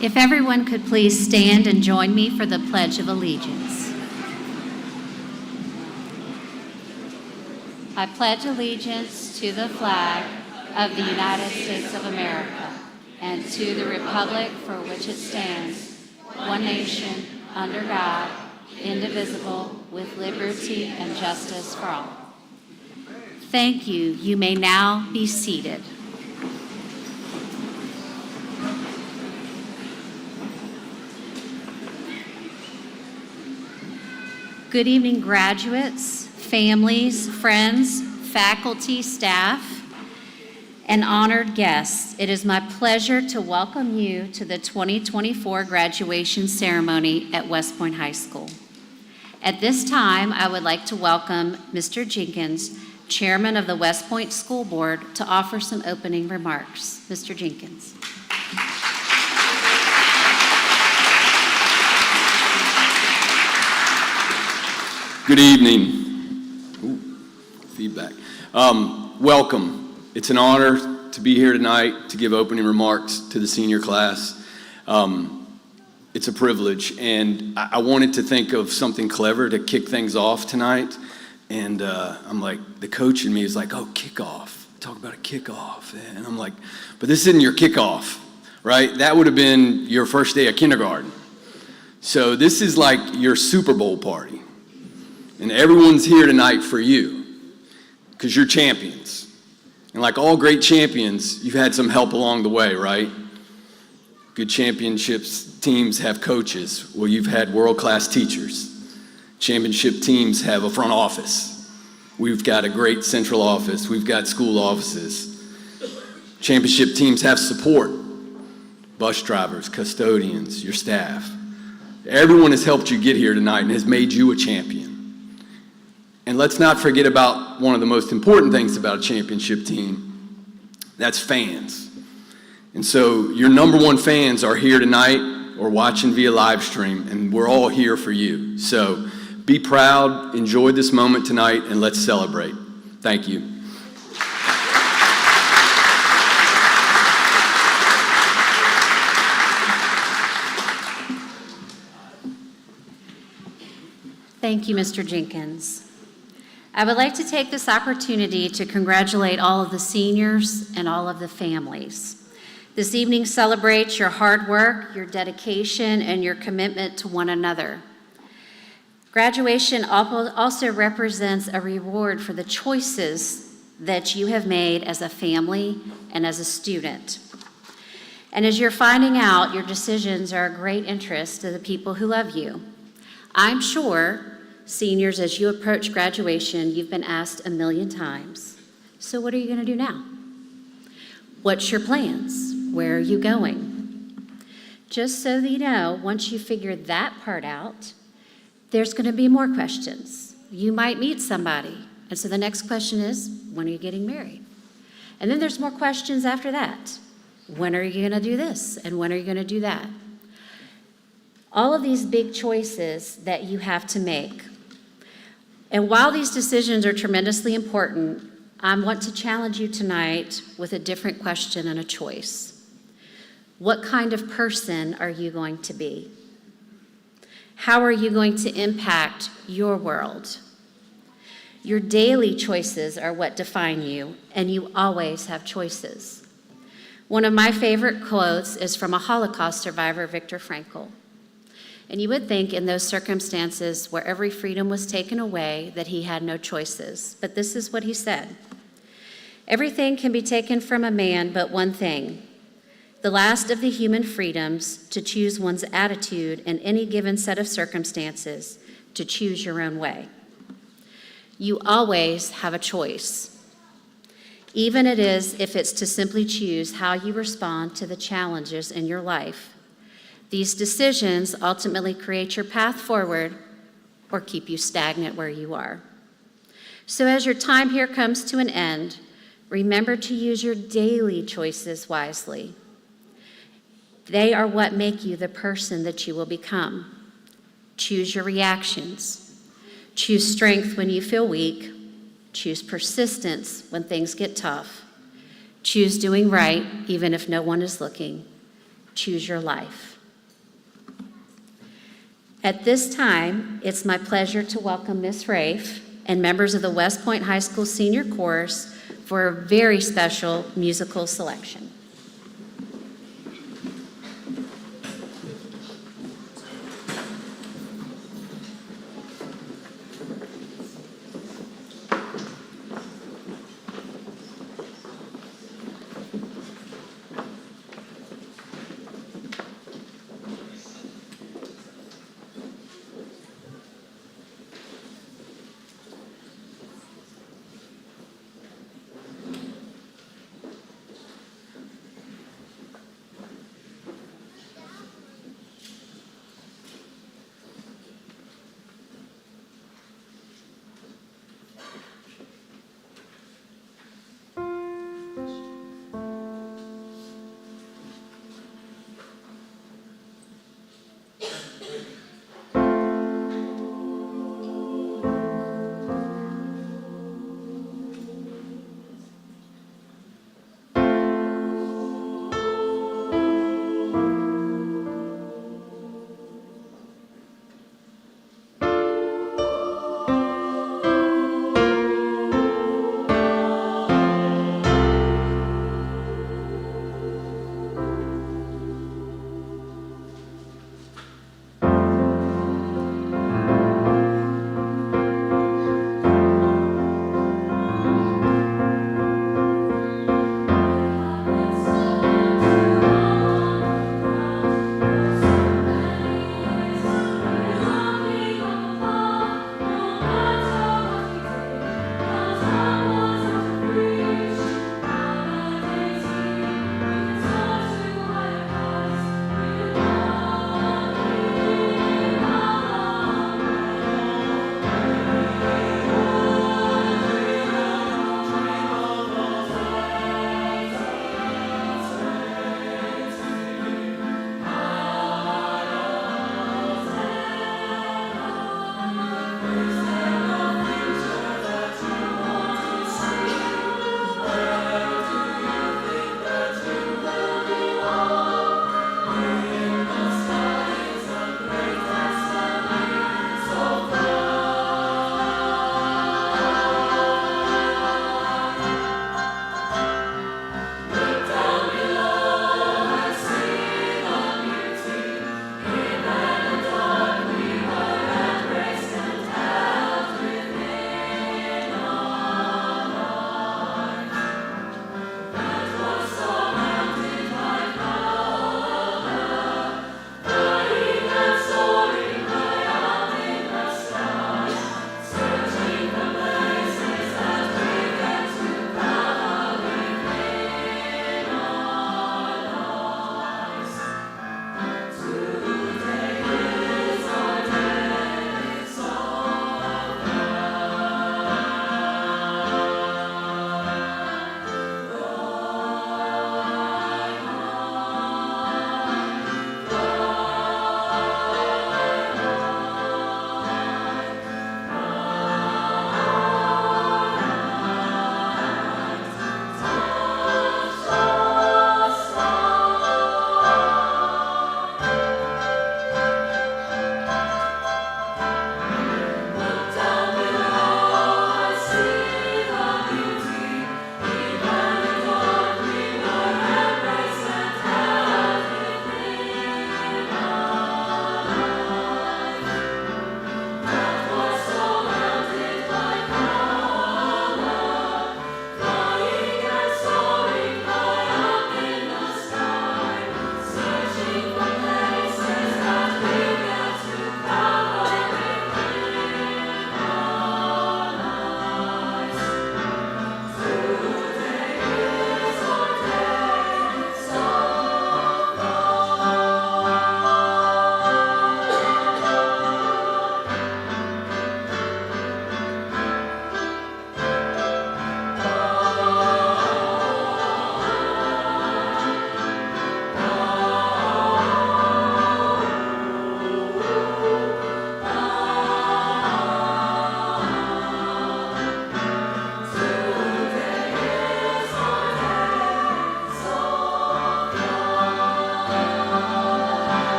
If everyone could please stand and join me for the Pledge of Allegiance. I pledge allegiance to the flag of the United States of America and to the republic for which it stands, one nation, under God, indivisible, with liberty and justice for all. Thank you. You may now be seated. Good evening, graduates, families, friends, faculty, staff, and honored guests. It is my pleasure to welcome you to the 2024 graduation ceremony at West Point High School. At this time, I would like to welcome Mr. Jenkins, Chairman of the West Point School Board, to offer some opening remarks. Mr. Jenkins. Good evening. Ooh, feedback. Welcome. It's an honor to be here tonight to give opening remarks to the senior class. It's a privilege, and I wanted to think of something clever to kick things off tonight. And I'm like, the coach in me is like, oh, kickoff. Talk about a kickoff. And I'm like, but this isn't your kickoff, right? That would have been your first day of kindergarten. So this is like your Super Bowl party. And everyone's here tonight for you because you're champions. And like all great champions, you've had some help along the way, right? Good championships teams have coaches. Well, you've had world-class teachers. Championship teams have a front office. We've got a great central office. We've got school offices. Championship teams have support. Bus drivers, custodians, your staff. Everyone has helped you get here tonight and has made you a champion. And let's not forget about one of the most important things about a championship team. That's fans. And so your number one fans are here tonight or watching via live stream, and we're all here for you. So be proud, enjoy this moment tonight, and let's celebrate. Thank you. Thank you, Mr. Jenkins. I would like to take this opportunity to congratulate all of the seniors and all of the families. This evening celebrates your hard work, your dedication, and your commitment to one another. Graduation also represents a reward for the choices that you have made as a family and as a student. And as you're finding out, your decisions are of great interest to the people who love you. I'm sure, seniors, as you approach graduation, you've been asked 1,000,000 times, so what are you going to do now? What's your plans? Where are you going? Just so that you know, once you figure that part out, there's going to be more questions. You might meet somebody, and so the next question is, when are you getting married? And then there's more questions after that. When are you going to do this? And when are you going to do that? All of these big choices that you have to make. And while these decisions are tremendously important, I want to challenge you tonight with a different question and a choice. What kind of person are you going to be? How are you going to impact your world? Your daily choices are what define you, and you always have choices. One of my favorite quotes is from a Holocaust survivor, Viktor Frankl. And you would think in those circumstances where every freedom was taken away that he had no choices. But this is what he said. Everything can be taken from a man but one thing, the last of the human freedoms, to choose one's attitude in any given set of circumstances, to choose your own way. You always have a choice, even if it's to simply choose how you respond to the challenges in your life. These decisions ultimately create your path forward or keep you stagnant where you are. So as your time here comes to an end, remember to use your daily choices wisely. They are what make you the person that you will become. Choose your reactions. Choose strength when you feel weak. Choose persistence when things get tough. Choose doing right even if no one is looking. Choose Your Life. At this time, it's my pleasure to welcome Ms. Rafe and members of the West Point High School Senior Chorus for a very special musical selection.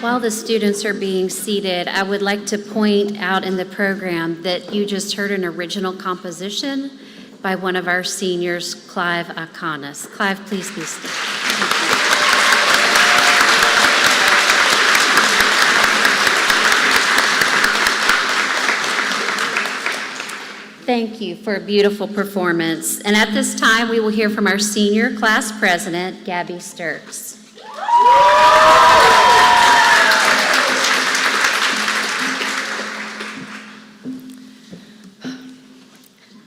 While the students are being seated, I would like to point out in the program that you just heard an original composition by one of our seniors, Clive Akanis. Clive, please be seated. Thank you for a beautiful performance. And at this time, we will hear from our senior class president, Gabby Sturks.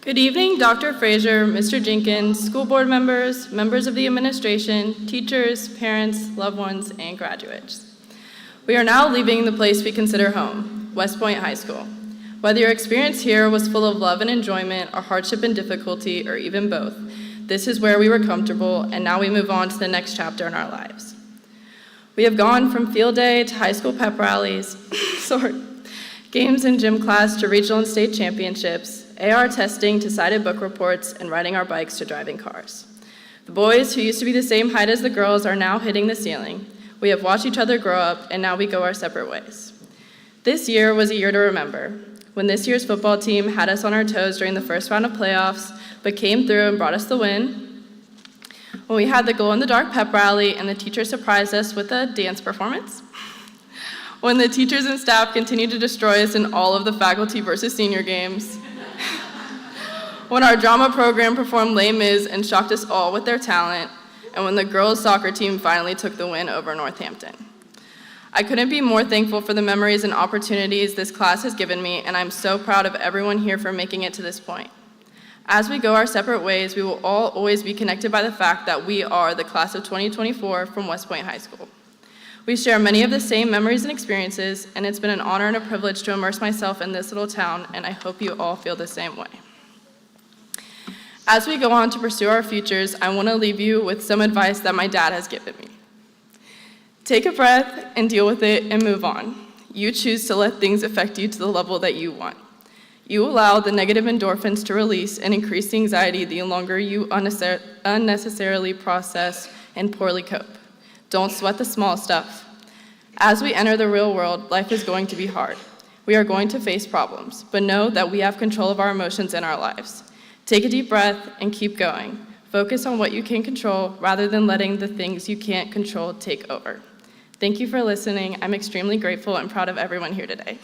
Good evening, Dr. Frazier, Mr. Jenkins, school board members, members of the administration, teachers, parents, loved ones, and graduates. We are now leaving the place we consider home, West Point High School. Whether your experience here was full of love and enjoyment, or hardship and difficulty, or even both, this is where we were comfortable, and now we move on to the next chapter in our lives. We have gone from field day to high school pep rallies, games and gym class to regional and state championships, AR testing to cited book reports, and riding our bikes to driving cars. The boys who used to be the same height as the girls are now hitting the ceiling. We have watched each other grow up, and now we go our separate ways. This year was a year to remember, when this year's football team had us on our toes during the first round of playoffs, but came through and brought us the win. When we had the glow-in-the-dark pep rally and the teacher surprised us with a dance performance. When the teachers and staff continued to destroy us in all of the faculty versus senior games. When our drama program performed Les Mis and shocked us all with their talent. And when the girls' soccer team finally took the win over Northampton. I couldn't be more thankful for the memories and opportunities this class has given me, and I'm so proud of everyone here for making it to this point. As we go our separate ways, we will all always be connected by the fact that we are the class of 2024 from West Point High School. We share many of the same memories and experiences, and it's been an honor and a privilege to immerse myself in this little town, and I hope you all feel the same way. As we go on to pursue our futures, I want to leave you with some advice that my dad has given me. Take a breath and deal with it and move on. You choose to let things affect you to the level that you want. You allow the negative endorphins to release and increase the anxiety the longer you unnecessarily process and poorly cope. Don't sweat the small stuff. As we enter the real world, life is going to be hard. We are going to face problems, but know that we have control of our emotions in our lives. Take a deep breath and keep going. Focus on what you can control rather than letting the things you can't control take over. Thank you for listening. I'm extremely grateful and proud of everyone here today.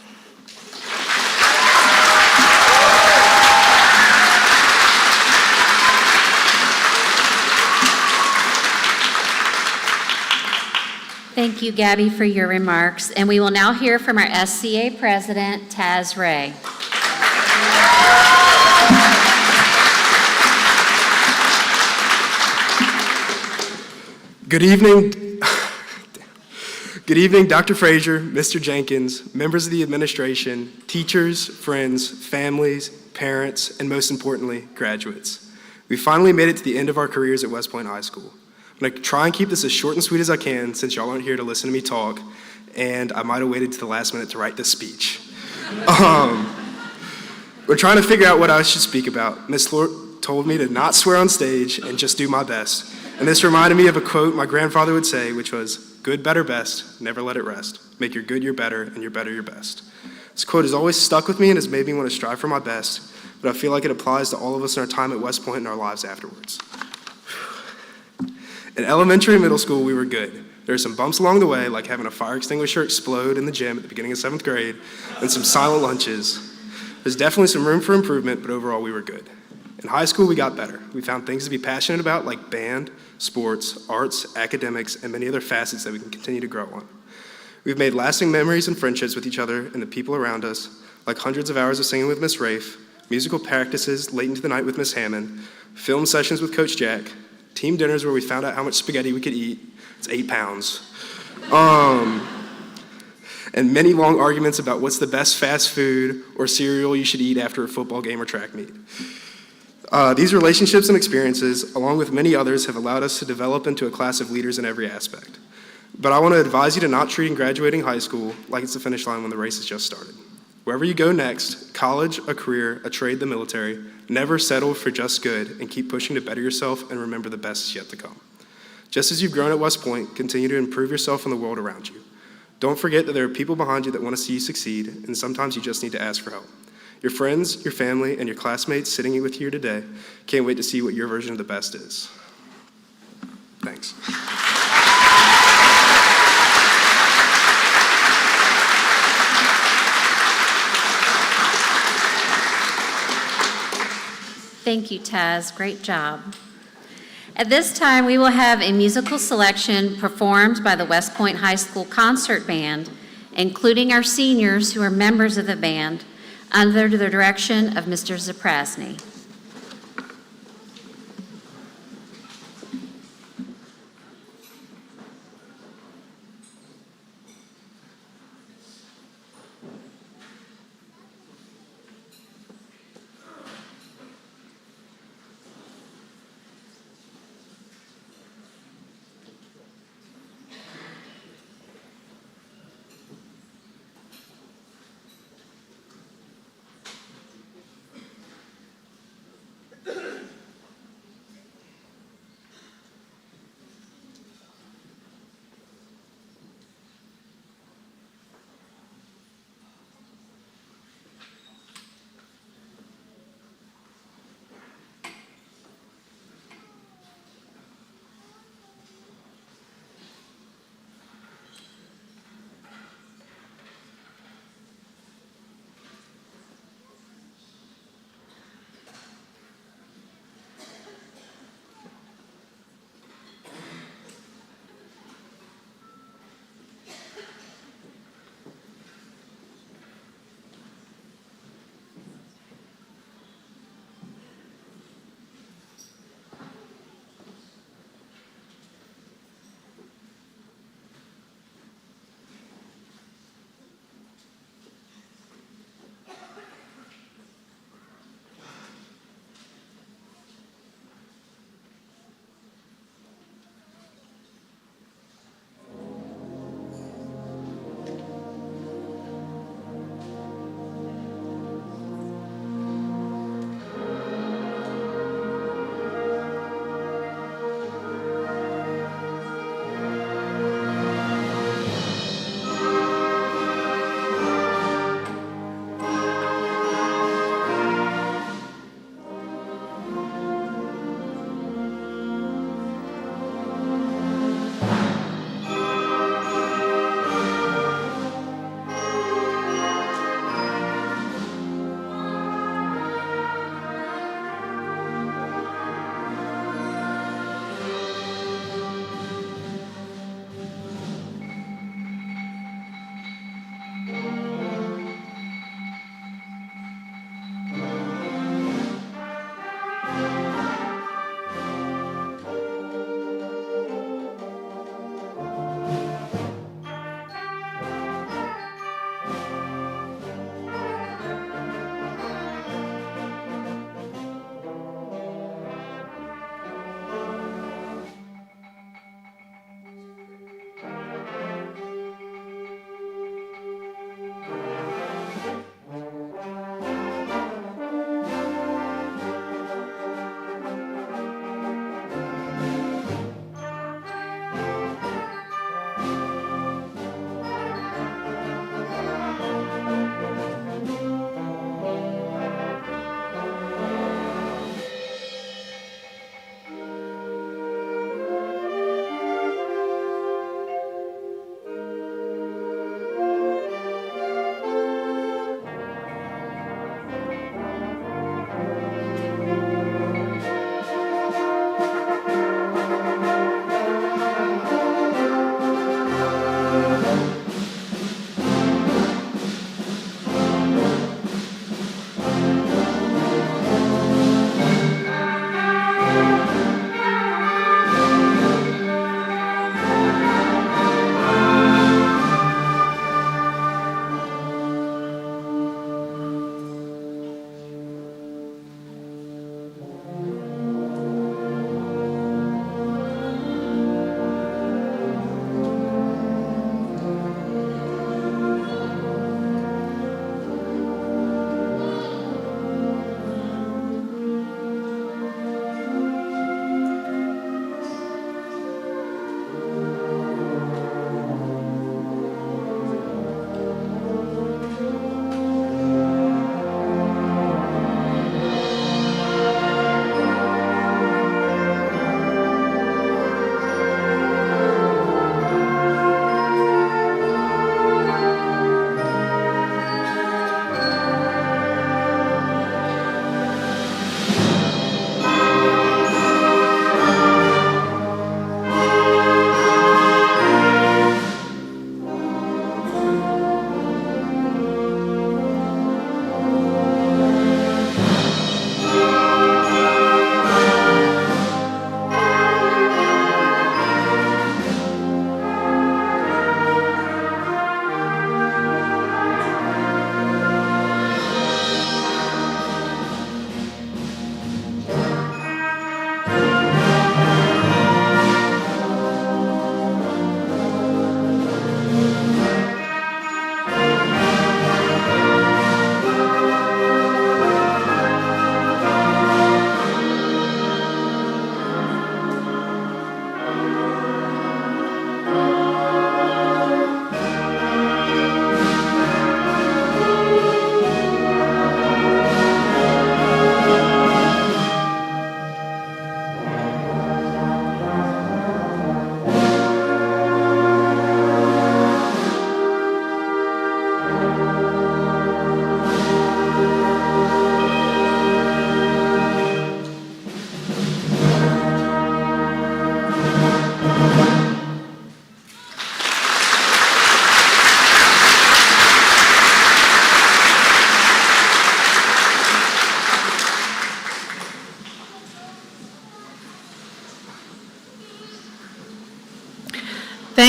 Thank you, Gabby, for your remarks. And we will now hear from our SCA president, Taz Ray. Good evening. Good evening, Dr. Frazier, Mr. Jenkins, members of the administration, teachers, friends, families, parents, and most importantly, graduates. We finally made it to the end of our careers at West Point High School. I'm going to try and keep this as short and sweet as I can since y'all aren't here to listen to me talk, and I might have waited to the last minute to write this speech. We're trying to figure out what I should speak about. Miss Lort told me to not swear on stage and just do my best. And this reminded me of a quote my grandfather would say, which was, "Good, better, best, never let it rest. Make your good your better, and your better your best." This quote has always stuck with me and has made me want to strive for my best, but I feel like it applies to all of us in our time at West Point and our lives afterwards. In elementary and middle school, we were good. There were some bumps along the way, like having a fire extinguisher explode in the gym at the beginning of 7th grade, and some silent lunches. There's definitely some room for improvement, but overall we were good. In high school, we got better. We found things to be passionate about, like band, sports, arts, academics, and many other facets that we can continue to grow on. We've made lasting memories and friendships with each other and the people around us, like hundreds of hours of singing with Miss Rafe, musical practices late into the night with Miss Hammond, film sessions with Coach Jack, team dinners where we found out how much spaghetti we could eat. It's 8 pounds. And many long arguments about what's the best fast food or cereal you should eat after a football game or track meet. These relationships and experiences, along with many others, have allowed us to develop into a class of leaders in every aspect. But I want to advise you to not treat graduating high school like it's the finish line when the race has just started. Wherever you go next, college, a career, a trade, the military, never settle for just good and keep pushing to better yourself and remember the best is yet to come. Just as you've grown at West Point, continue to improve yourself and the world around you. Don't forget that there are people behind you that want to see you succeed, and sometimes you just need to ask for help. Your friends, your family, and your classmates sitting with you here today can't wait to see what your version of the best is. Thanks. Thank you, Taz. Great job. At this time, we will have a musical selection performed by the West Point High School Concert Band, including our seniors who are members of the band, under the direction of Mr. Zaprasny.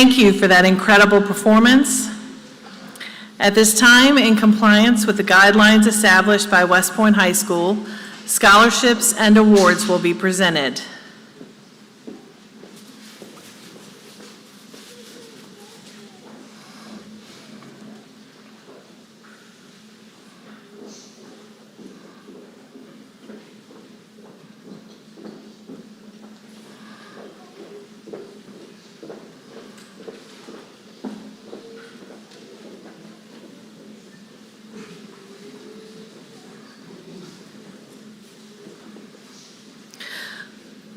Thank you for that incredible performance. At this time, in compliance with the guidelines established by West Point High School, scholarships and awards will be presented.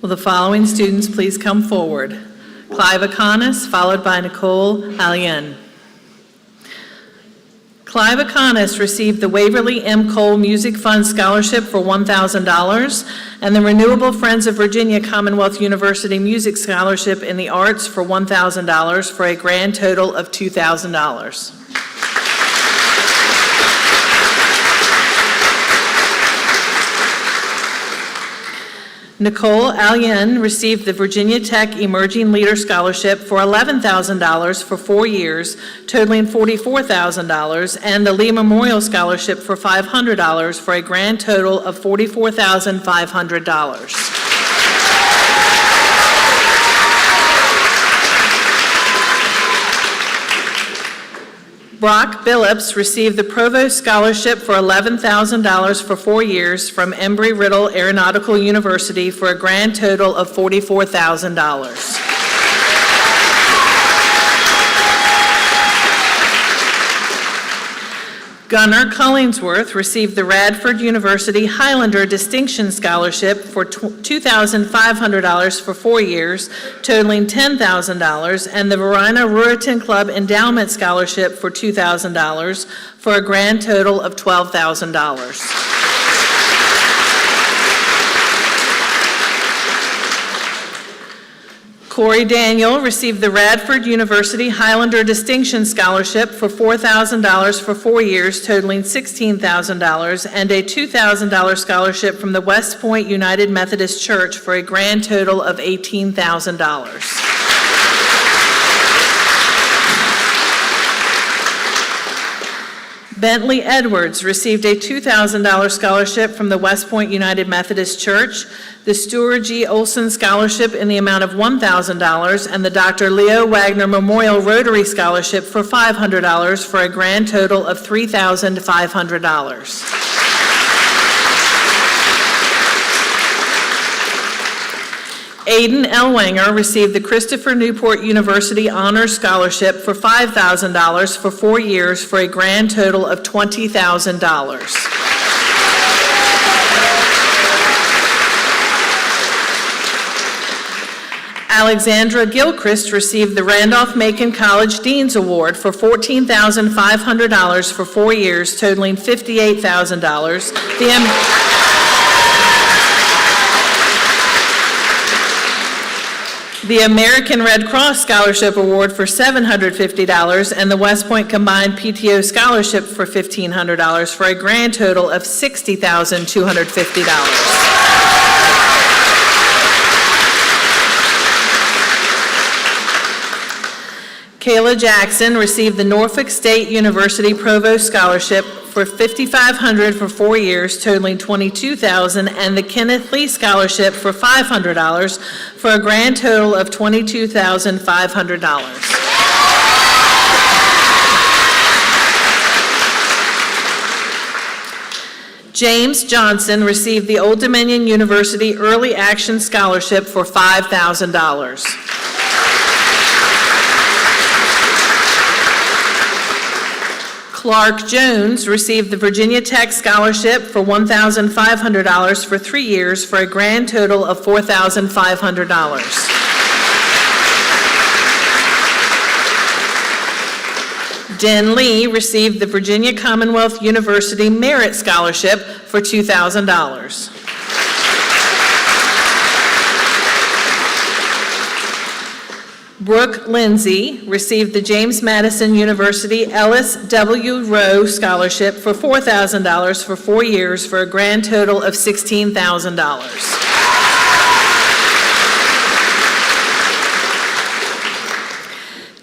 Will the following students please come forward? Clive Akonis, followed by Nicole Allen. Clive Akonis received the Waverly M. Cole Music Fund Scholarship for $1,000 and the Renewable Friends of Virginia Commonwealth University Music Scholarship in the Arts for $1,000 for a grand total of $2,000. Nicole Allen received the Virginia Tech Emerging Leader Scholarship for $11,000 for 4 years, totaling $44,000, and the Lee Memorial Scholarship for $500 for a grand total of $44,500. Brock Billups received the Provost Scholarship for $11,000 for 4 years from Embry-Riddle Aeronautical University for a grand total of $44,000. Gunnar Collingsworth received the Radford University Highlander Distinction Scholarship for $2,500 for 4 years, totaling $10,000, and the Verina Ruritan Club Endowment Scholarship for $2,000 for a grand total of $12,000. Corey Daniel received the Radford University Highlander Distinction Scholarship for $4,000 for 4 years, totaling $16,000, and a $2,000 scholarship from the West Point United Methodist Church for a grand total of $18,000. Bentley Edwards received a $2,000 scholarship from the West Point United Methodist Church, the Stuart G. Olson Scholarship in the amount of $1,000, and the Dr. Leo Wagner Memorial Rotary Scholarship for $500 for a grand total of $3,500. Aiden Elwanger received the Christopher Newport University Honors Scholarship for $5,000 for 4 years for a grand total of $20,000. Alexandra Gilchrist received the Randolph-Macon College Dean's Award for $14,500 for 4 years, totaling $58,000. The American Red Cross Scholarship Award for $750 and the West Point Combined PTO Scholarship for $1,500 for a grand total of $60,250. Kayla Jackson received the Norfolk State University Provost Scholarship for $5,500 for 4 years, totaling $22,000, and the Kenneth Lee Scholarship for $500 for a grand total of $22,500. James Johnson received the Old Dominion University Early Action Scholarship for $5,000. Clark Jones received the Virginia Tech Scholarship for $1,500 for 3 years for a grand total of $4,500. Den Lee received the Virginia Commonwealth University Merit Scholarship for $2,000. Brooke Lindsay received the James Madison University Ellis W. Rowe Scholarship for $4,000 for 4 years for a grand total of $16,000.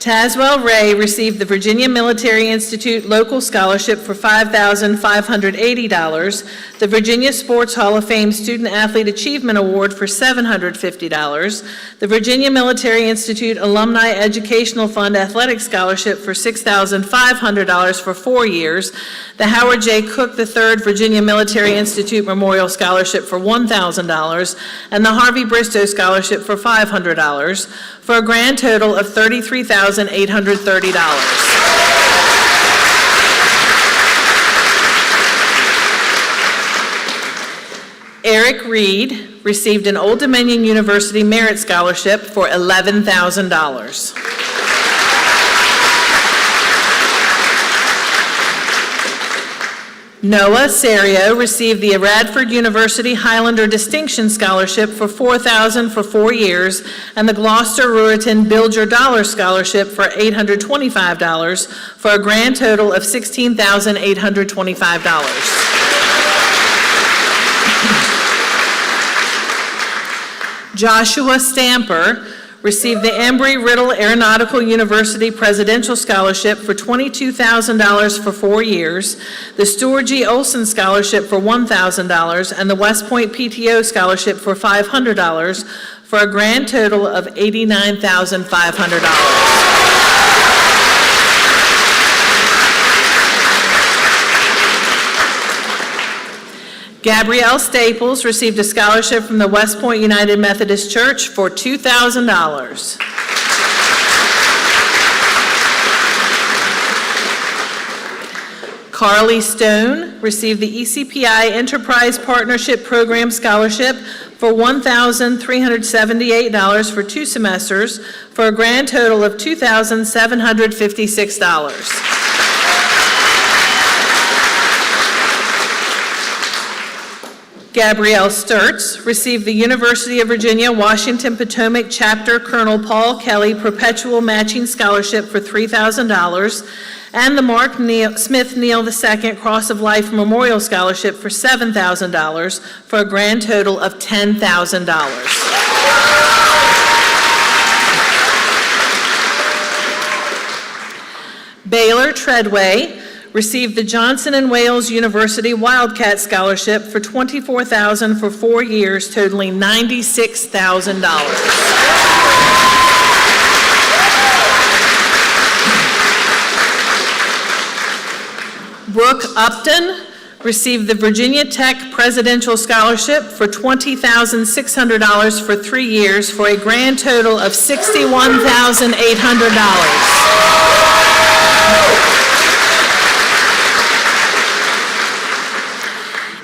Tazwell Ray received the Virginia Military Institute Local Scholarship for $5,580, the Virginia Sports Hall of Fame Student Athlete Achievement Award for $750, the Virginia Military Institute Alumni Educational Fund Athletic Scholarship for $6,500 for 4 years, the Howard J. Cook III Virginia Military Institute Memorial Scholarship for $1,000, and the Harvey Bristow Scholarship for $500, for a grand total of $33,830. Eric Reed received an Old Dominion University Merit Scholarship for $11,000. Noah Serio received the Radford University Highlander Distinction Scholarship for $4,000 for 4 years, and the Gloucester Ruritan Build Your Dollar Scholarship for $825, for a grand total of $16,825. Joshua Stamper received the Embry-Riddle Aeronautical University Presidential Scholarship for $22,000 for 4 years, the Stuart G. Olson Scholarship for $1,000, and the West Point PTO Scholarship for $500, for a grand total of $89,500. Gabrielle Staples received a scholarship from the West Point United Methodist Church for $2,000. Carly Stone received the ECPI Enterprise Partnership Program Scholarship for $1,378 for 2 semesters, for a grand total of $2,756. Gabrielle Sturts received the University of Virginia Washington Potomac Chapter Colonel Paul Kelly Perpetual Matching Scholarship for $3,000, and the Mark Smith Neal II Cross of Life Memorial Scholarship for $7,000, for a grand total of $10,000. Baylor Treadway received the Johnson & Wales University Wildcat Scholarship for $24,000 for 4 years, totaling $96,000. Brooke Upton received the Virginia Tech Presidential Scholarship for $20,600 for 3 years, for a grand total of $61,800.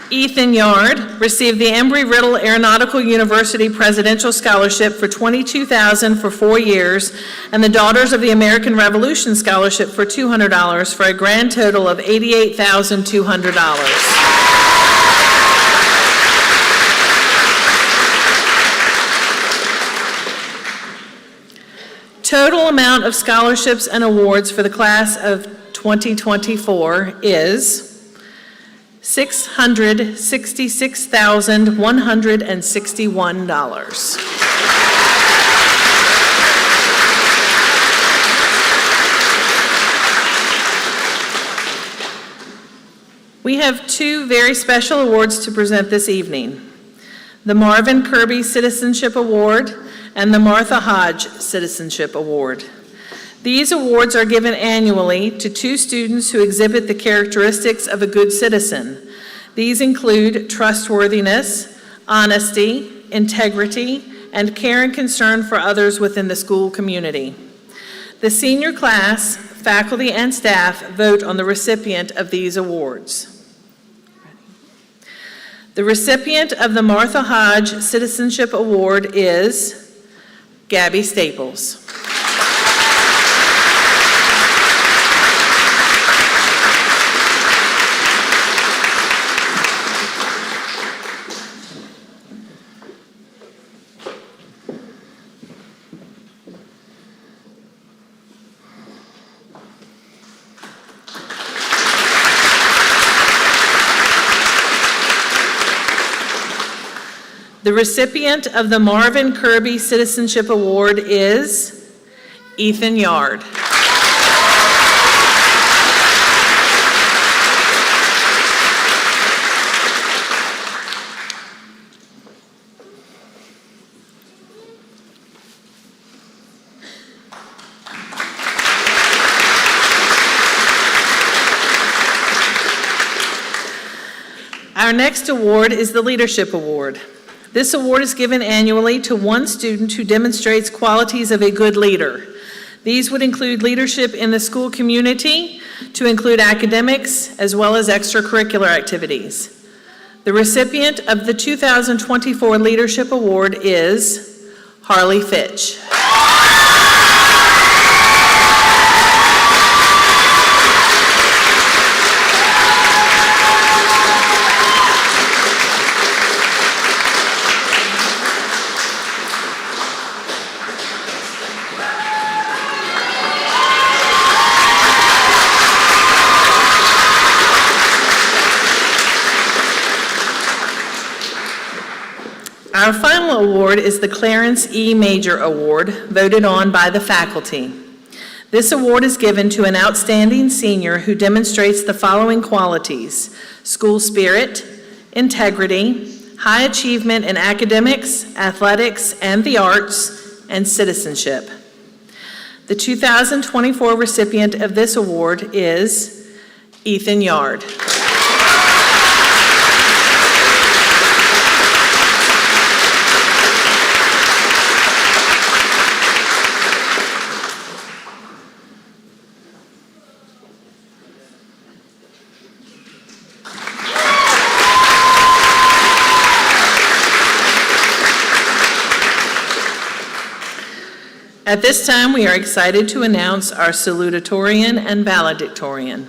Ethan Yard received the Embry-Riddle Aeronautical University Presidential Scholarship for $22,000 for 4 years, and the Daughters of the American Revolution Scholarship for $200, for a grand total of $88,200. Total amount of scholarships and awards for the class of 2024 is $666,161. We have 2 very special awards to present this evening: the Marvin Kirby Citizenship Award and the Martha Hodge Citizenship Award. These awards are given annually to 2 students who exhibit the characteristics of a good citizen. These include trustworthiness, honesty, integrity, and care and concern for others within the school community. The senior class, faculty, and staff vote on the recipient of these awards. The recipient of the Martha Hodge Citizenship Award is Gabby Staples. The recipient of the Marvin Kirby Citizenship Award is Ethan Yard. Our next award is the Leadership Award. This award is given annually to one student who demonstrates qualities of a good leader. These would include leadership in the school community, to include academics, as well as extracurricular activities. The recipient of the 2024 Leadership Award is Harley Fitch. Our final award is the Clarence E. Major Award, voted on by the faculty. This award is given to an outstanding senior who demonstrates the following qualities: school spirit, integrity, high achievement in academics, athletics, and the arts, and citizenship. The 2024 recipient of this award is Ethan Yard. At this time, we are excited to announce our salutatorian and valedictorian.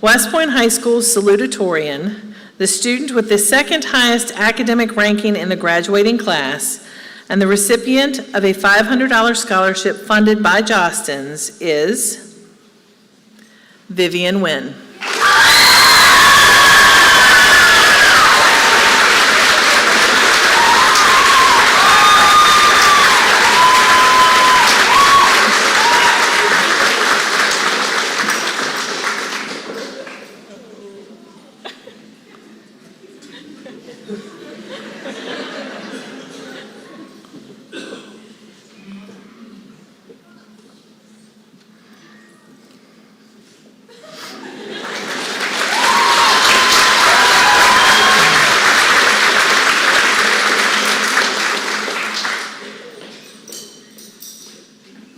West Point High School's salutatorian, the student with the second highest academic ranking in the graduating class, and the recipient of a $500 scholarship funded by Jostens, is Vivian Nguyen.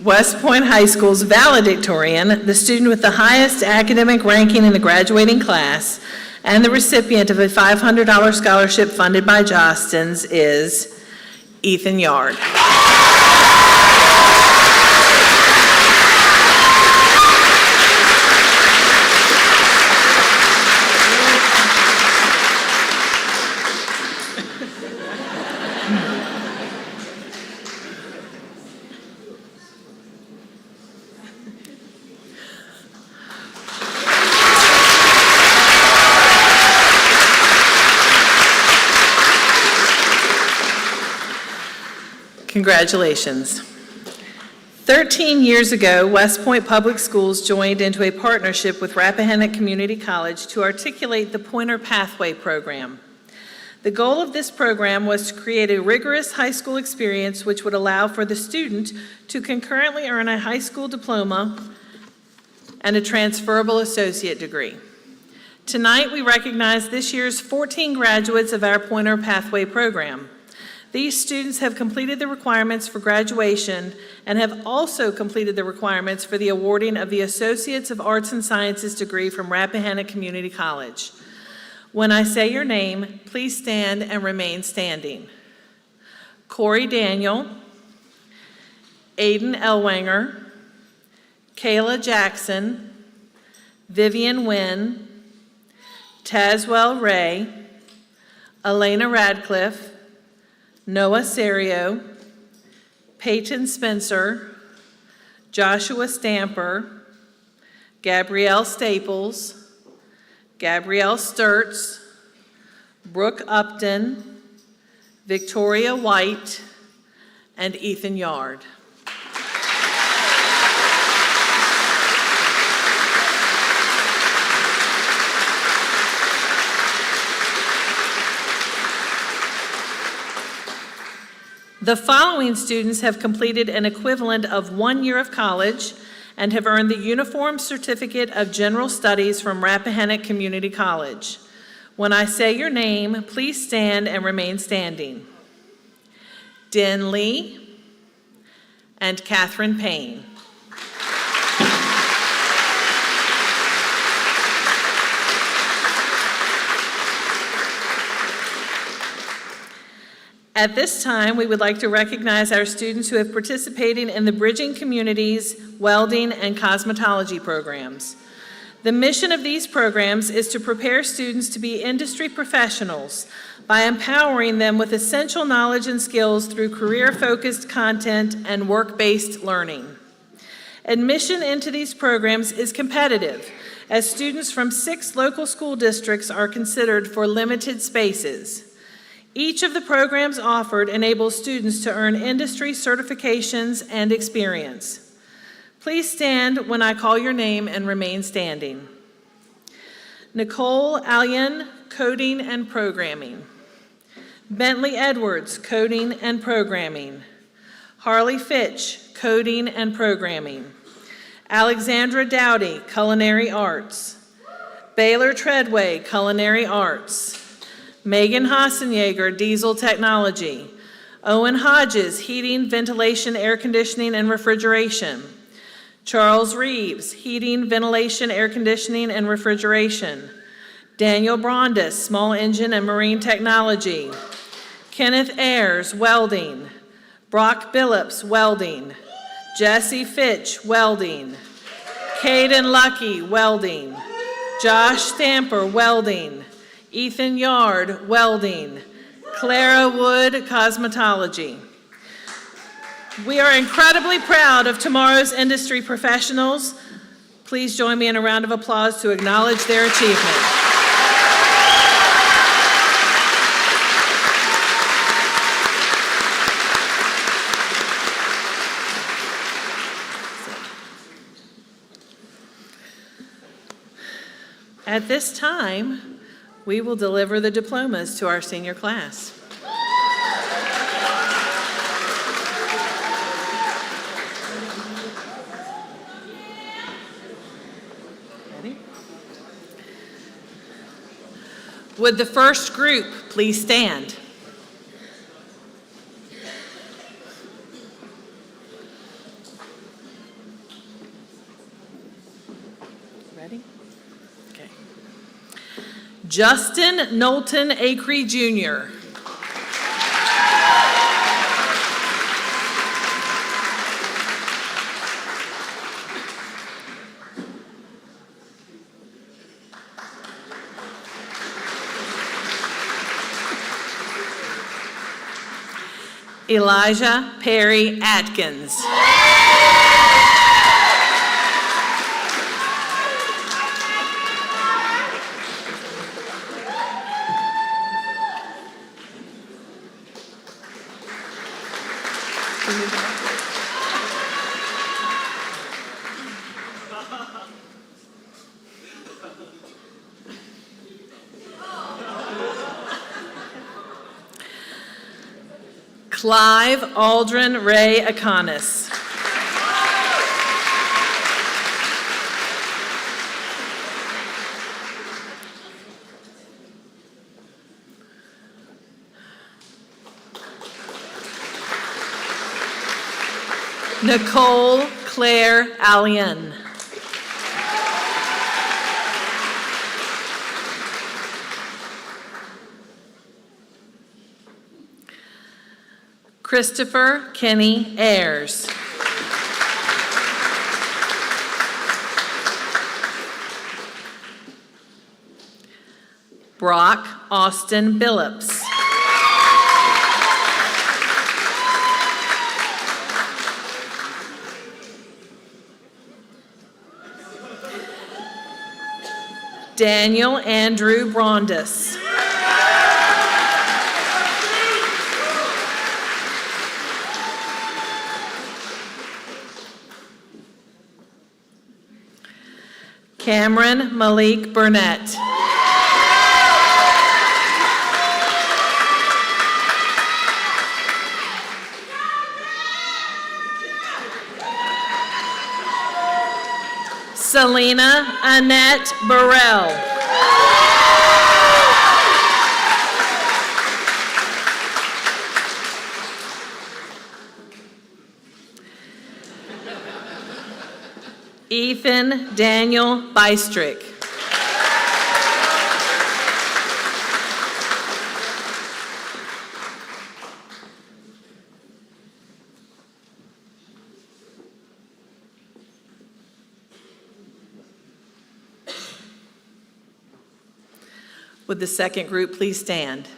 West Point High School's valedictorian, the student with the highest academic ranking in the graduating class, and the recipient of a $500 scholarship funded by Jostens, is Ethan Yard. Congratulations. 13 years ago, West Point Public Schools joined into a partnership with Rappahannock Community College to articulate the Pointer Pathway Program. The goal of this program was to create a rigorous high school experience which would allow for the student to concurrently earn a high school diploma and a transferable associate degree. Tonight, we recognize this year's 14 graduates of our Pointer Pathway Program. These students have completed the requirements for graduation and have also completed the requirements for the awarding of the Associates of Arts and Sciences degree from Rappahannock Community College. When I say your name, please stand and remain standing. Corey Daniel, Aiden Elwanger, Kayla Jackson, Vivian Nguyen, Tazwell Ray, Elena Radcliffe, Noah Serio, Peyton Spencer, Joshua Stamper, Gabrielle Staples, Gabrielle Sturts, Brooke Upton, Victoria White, and Ethan Yard. The following students have completed an equivalent of 1 year of college and have earned the Uniform Certificate of General Studies from Rappahannock Community College. When I say your name, please stand and remain standing. Den Lee and Catherine Payne. At this time, we would like to recognize our students who have participated in the Bridging Communities, welding, and cosmetology programs. The mission of these programs is to prepare students to be industry professionals by empowering them with essential knowledge and skills through career-focused content and work-based learning. Admission into these programs is competitive, as students from 6 local school districts are considered for limited spaces. Each of the programs offered enables students to earn industry certifications and experience. Please stand when I call your name and remain standing. Nicole Allen, Coding and Programming. Bentley Edwards, Coding and Programming. Harley Fitch, Coding and Programming. Alexandra Dowdy, Culinary Arts. Baylor Treadway, Culinary Arts. Megan Hassenjager, Diesel Technology. Owen Hodges, Heating, Ventilation, Air Conditioning, and Refrigeration. Charles Reeves, Heating, Ventilation, Air Conditioning, and Refrigeration. Daniel Brondus, Small Engine and Marine Technology. Kenneth Ayers, Welding. Brock Billups, Welding. Jesse Fitch, Welding. Caden Lucky, Welding. Josh Stamper, Welding. Ethan Yard, Welding. Clara Wood, Cosmetology. We are incredibly proud of tomorrow's industry professionals. Please join me in a round of applause to acknowledge their achievement. At this time, we will deliver the diplomas to our senior class. Ready? Would the first group please stand? Ready? Okay. Justin Knowlton Acree Jr. Elijah Perry Atkins. Clive Aldrin Ray Akonis. Nicole Claire Allian. Christopher Kenny Ayers. Brock Austin Billups. Daniel Andrew Brondus. Cameron Malik Burnett. Selena Annette Burrell. Ethan Daniel Bystrick. Would the second group please stand?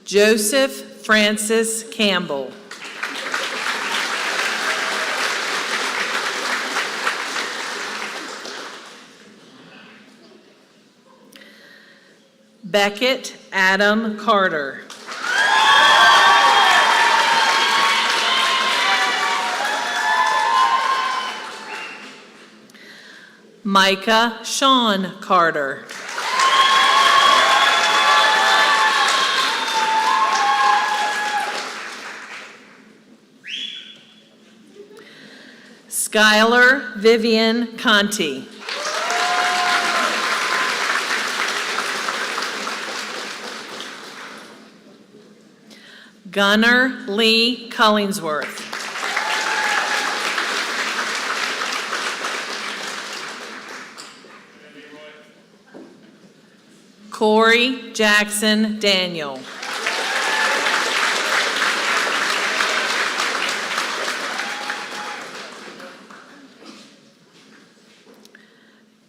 Joseph Francis Campbell. Beckett Adam Carter. Micah Sean Carter. Skylar Vivian Conti. Gunnar Lee Collingsworth. Corey Jackson Daniel.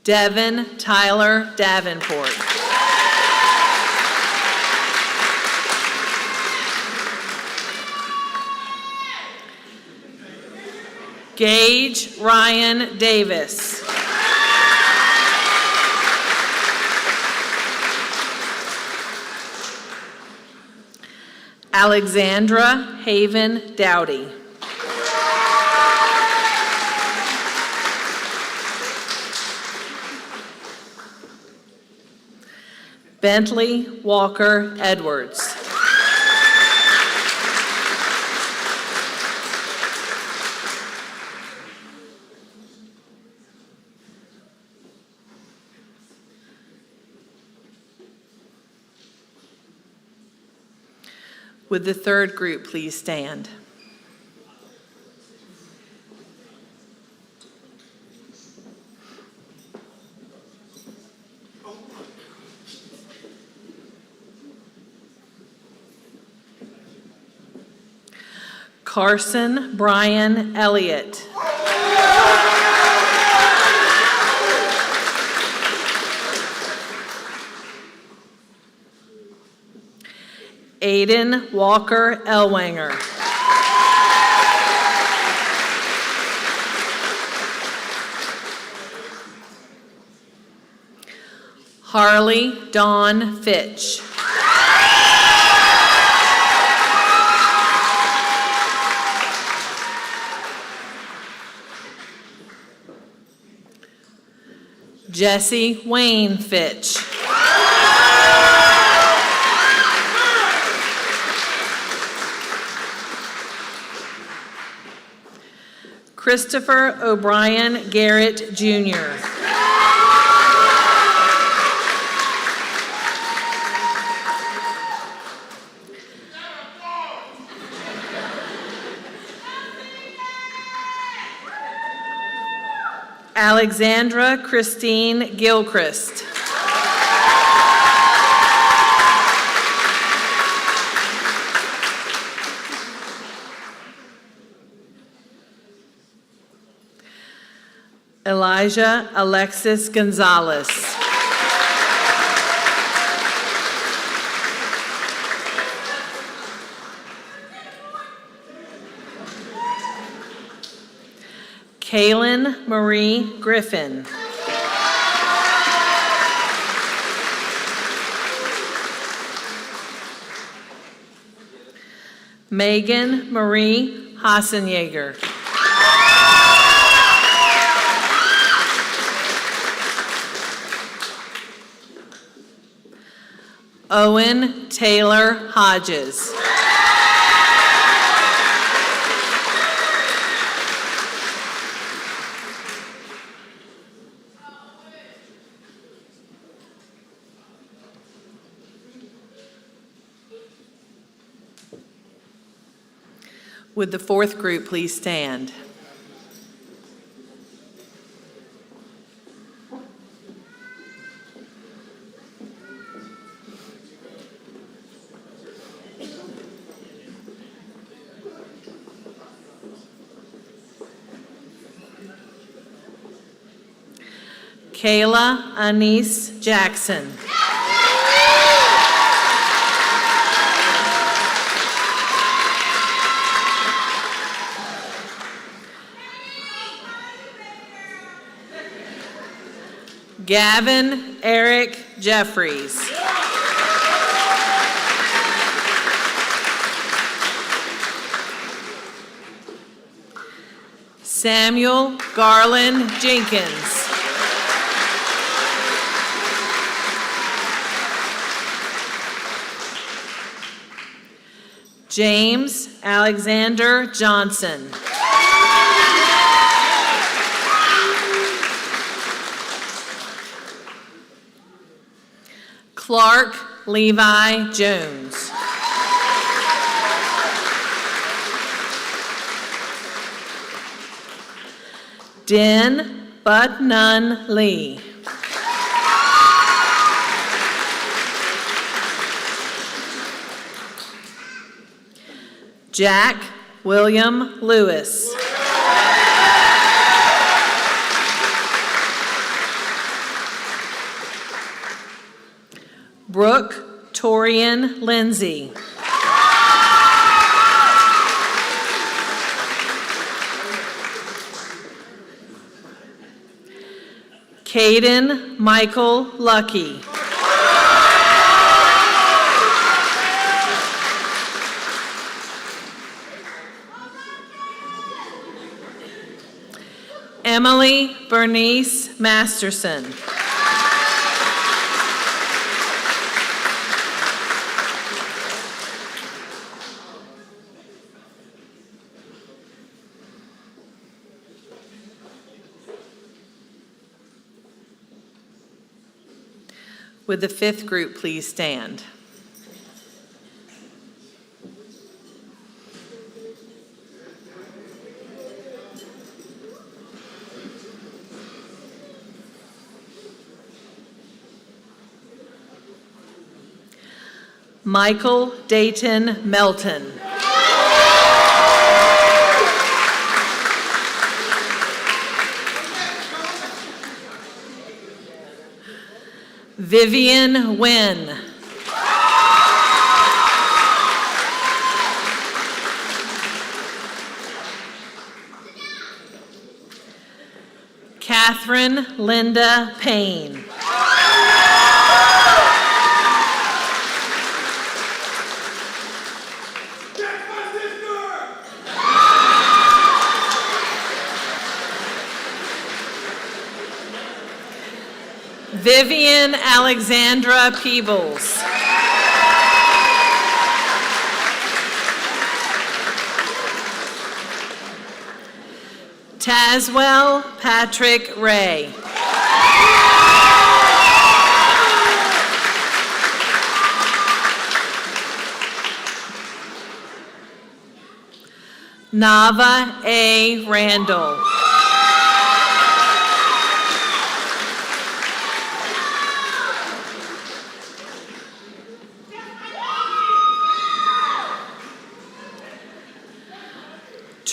Devin Tyler Davenport. Gage Ryan Davis. Alexandra Haven Dowdy. Bentley Walker Edwards. Would the third group please stand? Carson Brian Elliott. Aiden Walker Elwanger. Harley Dawn Fitch. Jesse Wayne Fitch. Christopher O'Brien Garrett, Jr. Alexandra Christine Gilchrist. Elijah Alexis Gonzalez. Kaylin Marie Griffin. Megan Marie Hassenjaeger. Owen Taylor Hodges. Would the fourth group please stand? Kayla Anise Jackson. Gavin Eric Jeffries. Samuel Garland Jenkins. James Alexander Johnson. Clark Levi Jones. Den Butnun Lee. Jack William Lewis. Brooke Torian Lindsay. Caden Michael Lucky. Emily Bernice Masterson. Would the fifth group please stand? Michael Dayton Melton. Vivian Nguyen. Catherine Linda Payne. Vivian Alexandra Peebles. Tazwell Patrick Ray. Nava A. Randall.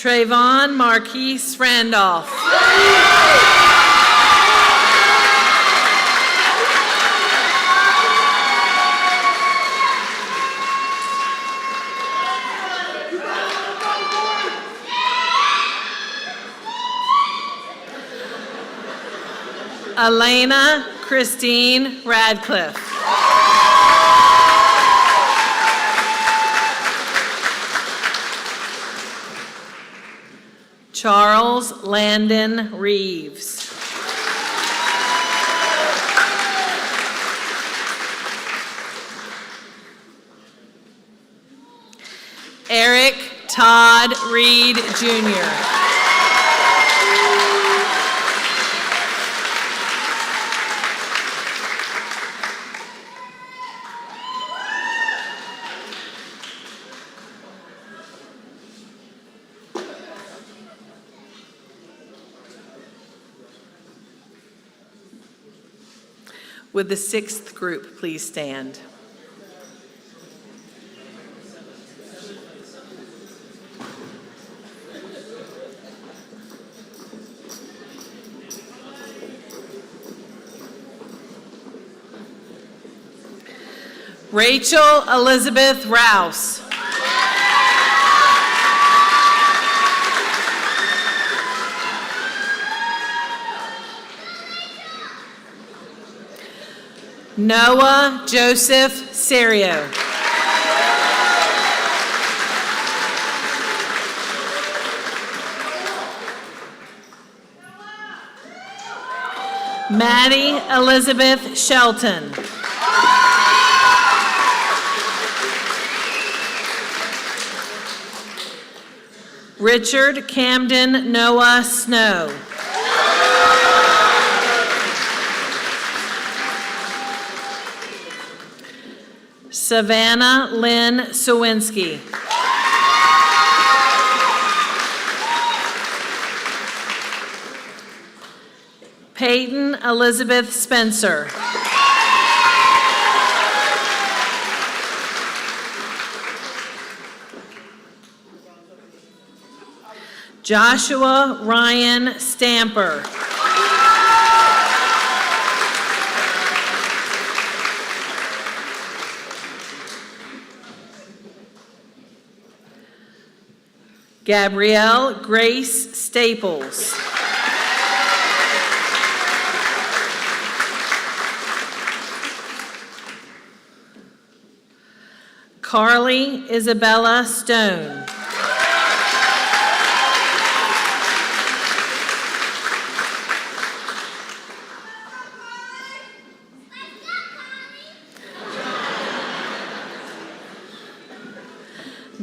Trayvon Marquise Randolph. Elena Christine Radcliffe. Charles Landon Reeves. Eric Todd Reed, Jr. Would the sixth group please stand? Rachel Elizabeth Rouse. Noah Joseph Serio. Maddie Elizabeth Shelton. Richard Camden Noah Snow. Savannah Lynn Sawinski. Peyton Elizabeth Spencer. Joshua Ryan Stamper. Gabrielle Grace Staples. Carly Isabella Stone.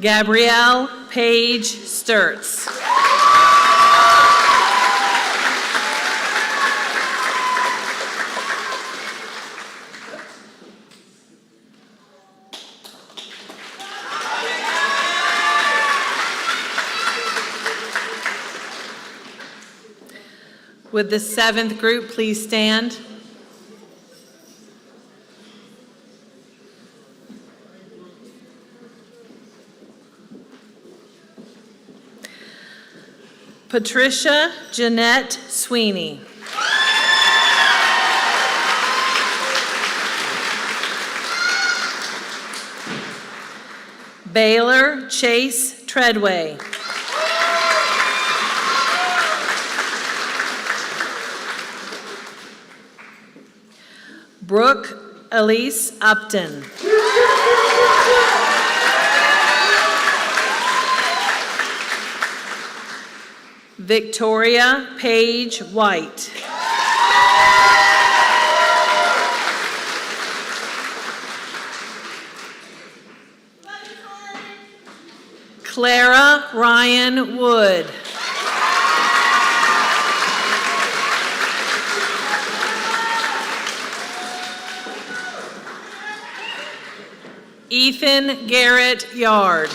Gabrielle Paige Sturts. Would the seventh group please stand? Patricia Jeanette Sweeney. Baylor Chase Treadway. Brooke Elise Upton. Victoria Paige White. Clara Ryan Wood. Ethan Garrett Yard.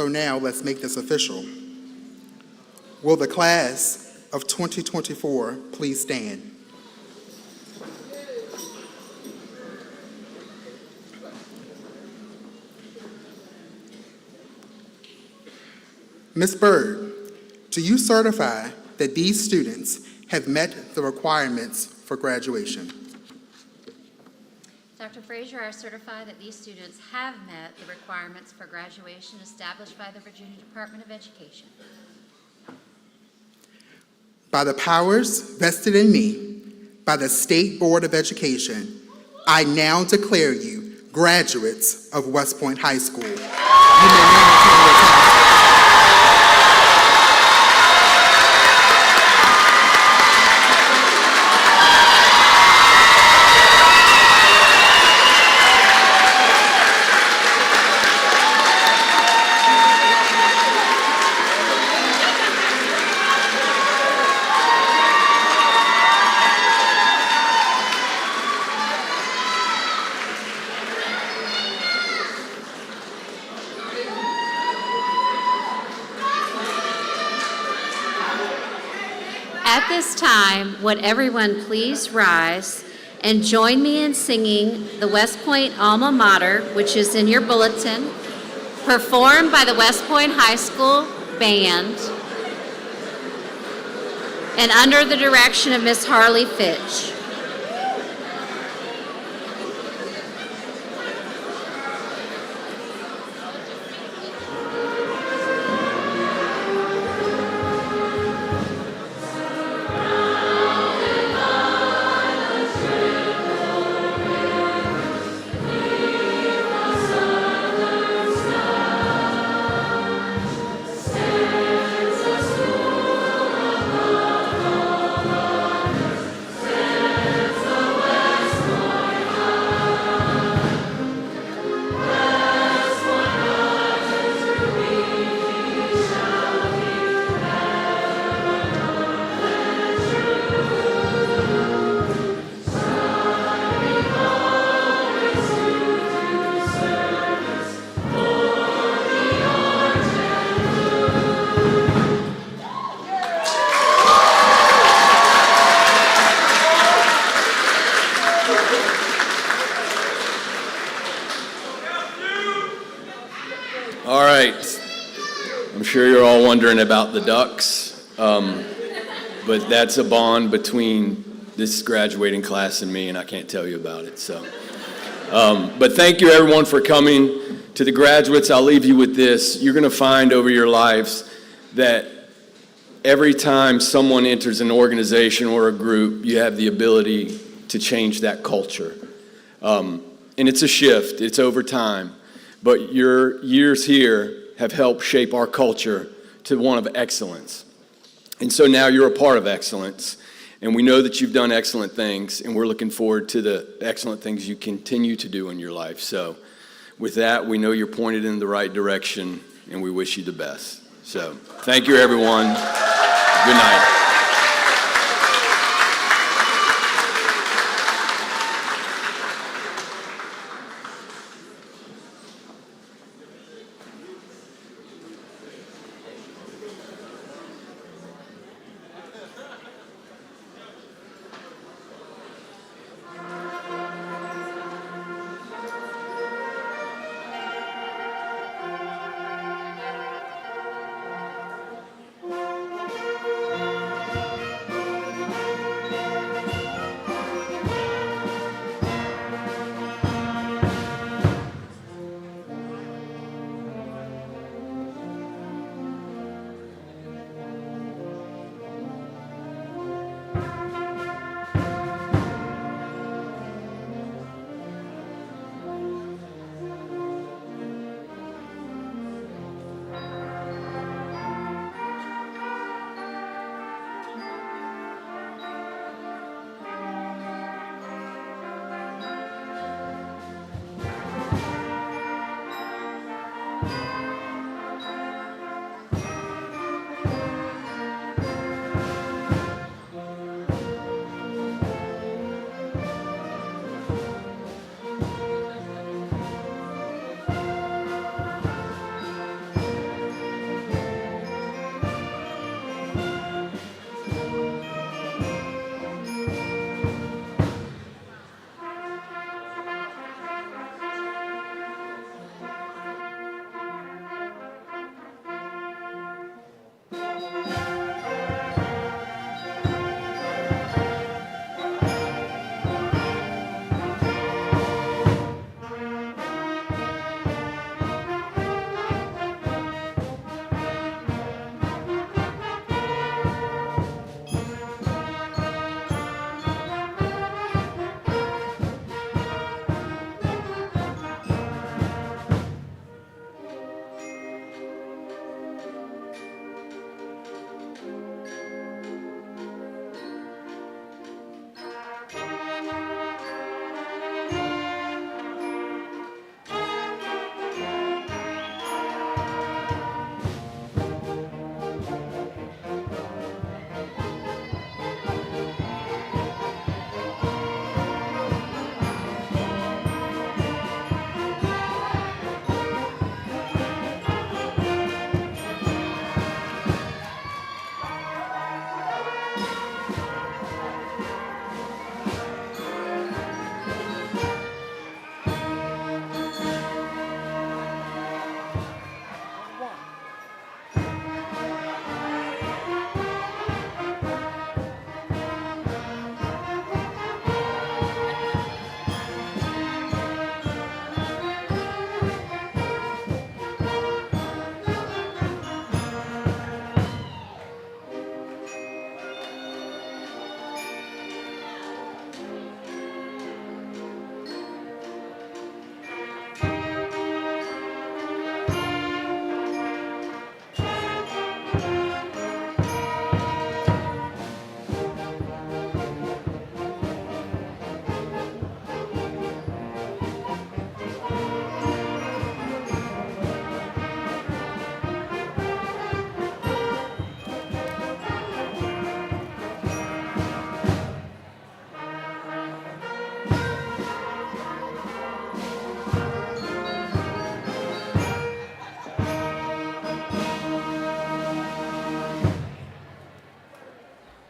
So now let's make this official. Will the class of 2024 please stand? Ms. Byrd, do you certify that these students have met the requirements for graduation? Dr. Frazier, I certify that these students have met the requirements for graduation established by the Virginia Department of Education. By the powers vested in me by the State Board of Education, I now declare you graduates of West Point High School. You may now attend your classes. At this time, would everyone please rise and join me in singing the West Point Alma Mater, which is in your bulletin, performed by the West Point High School Band and under the direction of Miss Harley Fitch. All right. I'm sure you're all wondering about the Ducks, but that's a bond between this graduating class and me, and I can't tell you about it. So, but thank you everyone for coming. To the graduates, I'll leave you with this. You're going to find over your lives that every time someone enters an organization or a group, you have the ability to change that culture. And it's a shift. It's over time. But your years here have helped shape our culture to one of excellence. And so now you're a part of excellence. And we know that you've done excellent things, and we're looking forward to the excellent things you continue to do in your life. So with that, we know you're pointed in the right direction, and we wish you the best. So thank you, everyone. Good night.